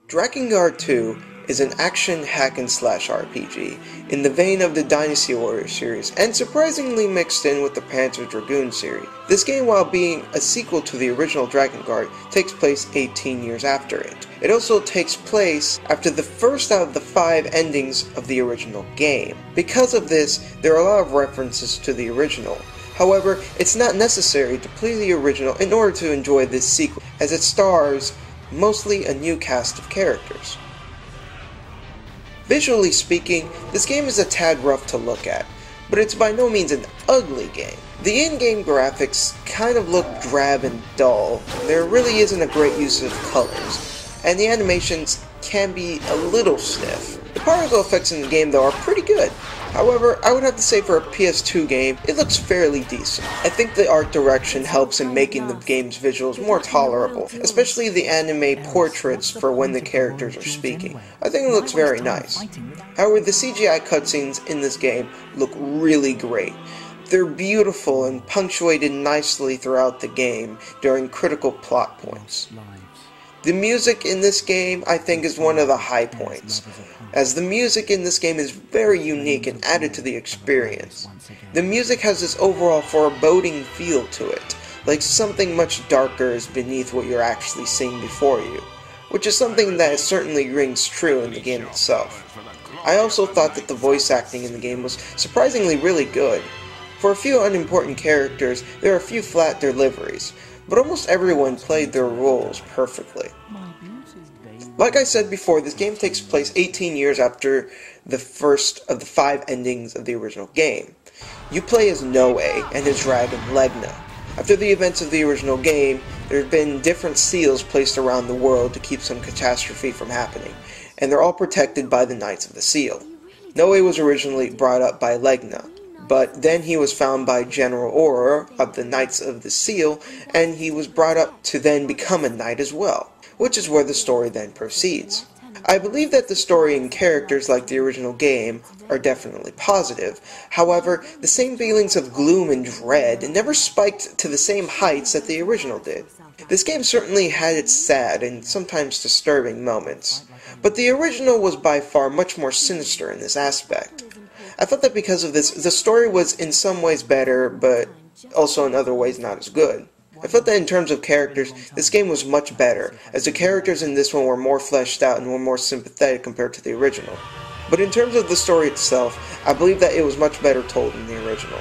Drakengard 2 is an action hack-and-slash RPG in the vein of the Dynasty Warriors series, and surprisingly mixed in with the Panzer Dragoon series. This game, while being a sequel to the original Drakengard, takes place 18 years after it. It also takes place after the first out of the 5 endings of the original game. Because of this, there are a lot of references to the original. However, it's not necessary to play the original in order to enjoy this sequel, as it stars mostly a new cast of characters. Visually speaking, this game is a tad rough to look at, but it's by no means an ugly game. The in-game graphics kind of look drab and dull, there really isn't a great use of colors, and the animations can be a little stiff. The particle effects in the game though are pretty good. However, I would have to say for a PS2 game, it looks fairly decent. I think the art direction helps in making the game's visuals more tolerable, especially the anime portraits for when the characters are speaking. I think it looks very nice. However, the CGI cutscenes in this game look really great. They're beautiful and punctuated nicely throughout the game during critical plot points. The music in this game, I think, is one of the high points, as the music in this game is very unique and added to the experience. The music has this overall foreboding feel to it, like something much darker is beneath what you're actually seeing before you, which is something that certainly rings true in the game itself. I also thought that the voice acting in the game was surprisingly really good. For a few unimportant characters, there are a few flat deliveries, but almost everyone played their roles perfectly. Like I said before, this game takes place 18 years after the first of the 5 endings of the original game. You play as Noe and his dragon Legna. After the events of the original game, there have been different seals placed around the world to keep some catastrophe from happening, and they're all protected by the Knights of the Seal. Noe was originally brought up by Legna, but then he was found by General Auror of the Knights of the Seal, and he was brought up to then become a knight as well, which is where the story then proceeds. I believe that the story and characters, like the original game, are definitely positive. However, the same feelings of gloom and dread never spiked to the same heights that the original did. This game certainly had its sad and sometimes disturbing moments, but the original was by far much more sinister in this aspect. I felt that because of this, the story was in some ways better, but also in other ways not as good. I felt that in terms of characters, this game was much better, as the characters in this one were more fleshed out and were more sympathetic compared to the original. But in terms of the story itself, I believe that it was much better told than the original.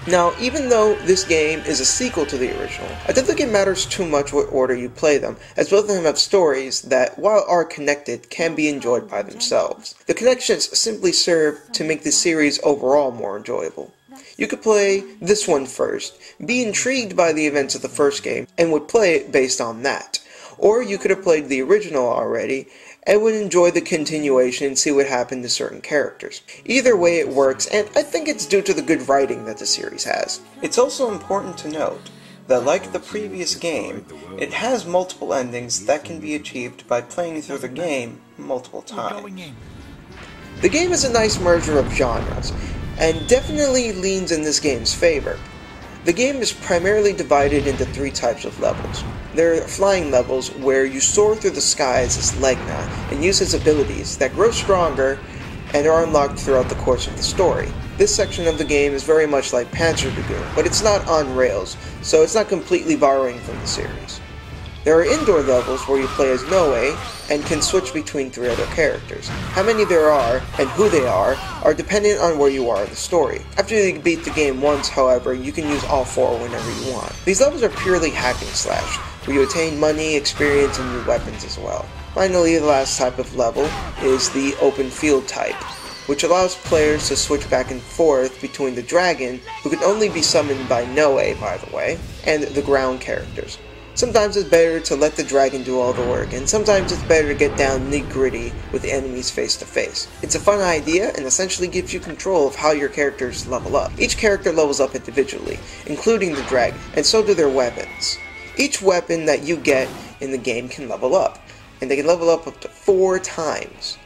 Now, even though this game is a sequel to the original, I don't think it matters too much what order you play them, as both of them have stories that, while are connected, can be enjoyed by themselves. The connections simply serve to make the series overall more enjoyable. You could play this one first, be intrigued by the events of the first game, and would play it based on that. Or you could have played the original already, and would enjoy the continuation and see what happened to certain characters. Either way it works, and I think it's due to the good writing that the series has. It's also important to note that, like the previous game, it has multiple endings that can be achieved by playing through the game multiple times. The game is a nice merger of genres, and definitely leans in this game's favor. The game is primarily divided into 3 types of levels. There are flying levels where you soar through the skies as Legna and use his abilities that grow stronger and are unlocked throughout the course of the story. This section of the game is very much like Panzer Dragoon, but it's not on rails, so it's not completely borrowing from the series. There are indoor levels where you play as Noe and can switch between 3 other characters. How many there are, and who they are dependent on where you are in the story. After you beat the game once, however, you can use all 4 whenever you want. These levels are purely hack and slash, where you attain money, experience, and new weapons as well. Finally, the last type of level is the open field type, which allows players to switch back and forth between the dragon, who can only be summoned by Noe, by the way, and the ground characters. Sometimes it's better to let the dragon do all the work, and sometimes it's better to get down nitty-gritty with the enemies face to face. It's a fun idea and essentially gives you control of how your characters level up. Each character levels up individually, including the dragon, and so do their weapons. Each weapon that you get in the game can level up, and they can level up to 4 times.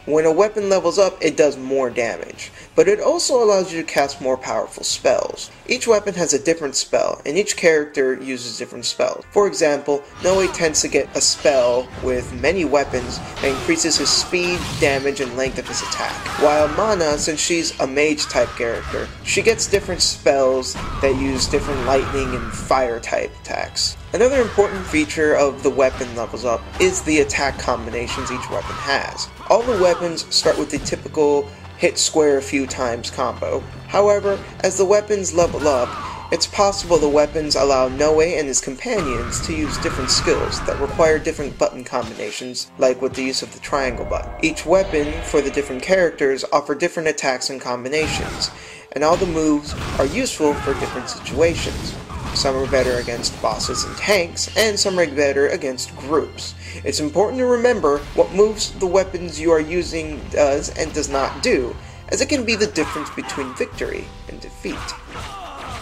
When a weapon levels up, it does more damage, but it also allows you to cast more powerful spells. Each weapon has a different spell, and each character uses different spells. For example, Noe tends to get a spell with many weapons that increases his speed, damage, and length of his attack. While Mana, since she's a mage type character, she gets different spells that use different lightning and fire type attacks. Another important feature of the weapon levels up is the attack combinations each weapon has. All the weapons start with the typical hit square a few times combo. However, as the weapons level up, it's possible the weapons allow Noe and his companions to use different skills that require different button combinations, like with the use of the triangle button. Each weapon for the different characters offer different attacks and combinations, and all the moves are useful for different situations. Some are better against bosses and tanks, and some are better against groups. It's important to remember what moves the weapons you are using does and does not do, as it can be the difference between victory and defeat.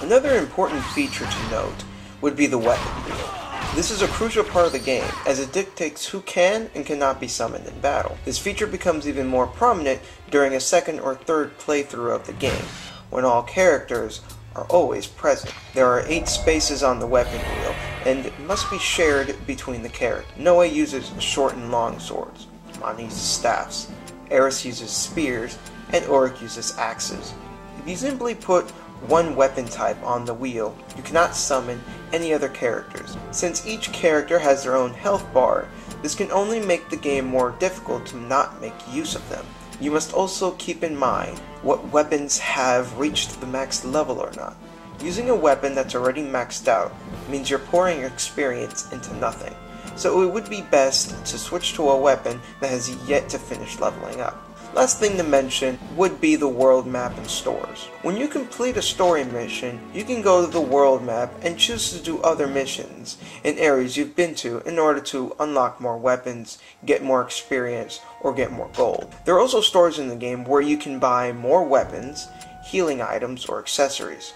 Another important feature to note would be the weapon wheel. This is a crucial part of the game, as it dictates who can and cannot be summoned in battle. This feature becomes even more prominent during a second or third playthrough of the game, when all characters are always present. There are 8 spaces on the weapon wheel, and must be shared between the characters. Noe uses short and long swords, Mana uses staffs, Eris uses spears, and Auric uses axes. If you simply put one weapon type on the wheel, you cannot summon any other characters. Since each character has their own health bar, this can only make the game more difficult to not make use of them. You must also keep in mind what weapons have reached the max level or not. Using a weapon that's already maxed out means you're pouring experience into nothing, so it would be best to switch to a weapon that has yet to finish leveling up. Last thing to mention would be the world map and stores. When you complete a story mission, you can go to the world map and choose to do other missions in areas you've been to in order to unlock more weapons, get more experience, or get more gold. There are also stores in the game where you can buy more weapons, healing items, or accessories.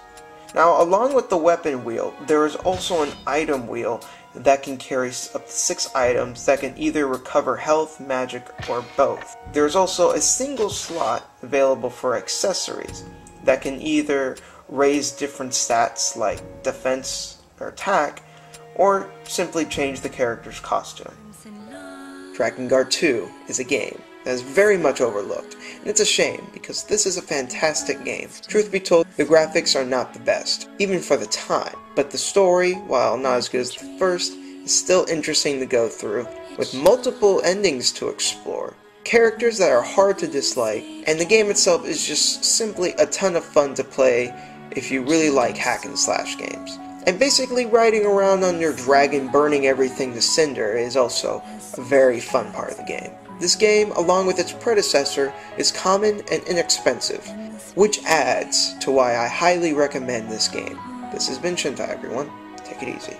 Now, along with the weapon wheel, there is also an item wheel that can carry up to 6 items that can either recover health, magic, or both. There is also a single slot available for accessories that can either raise different stats like defense or attack, or simply change the character's costume. Drakengard 2 is a game that is very much overlooked, and it's a shame because this is a fantastic game. Truth be told, the graphics are not the best, even for the time, but the story, while not as good as the first, is still interesting to go through, with multiple endings to explore, characters that are hard to dislike, and the game itself is just simply a ton of fun to play if you really like hack and slash games. And basically riding around on your dragon burning everything to cinder is also a very fun part of the game. This game, along with its predecessor, is common and inexpensive, which adds to why I highly recommend this game. This has been Shintai, everyone. Take it easy.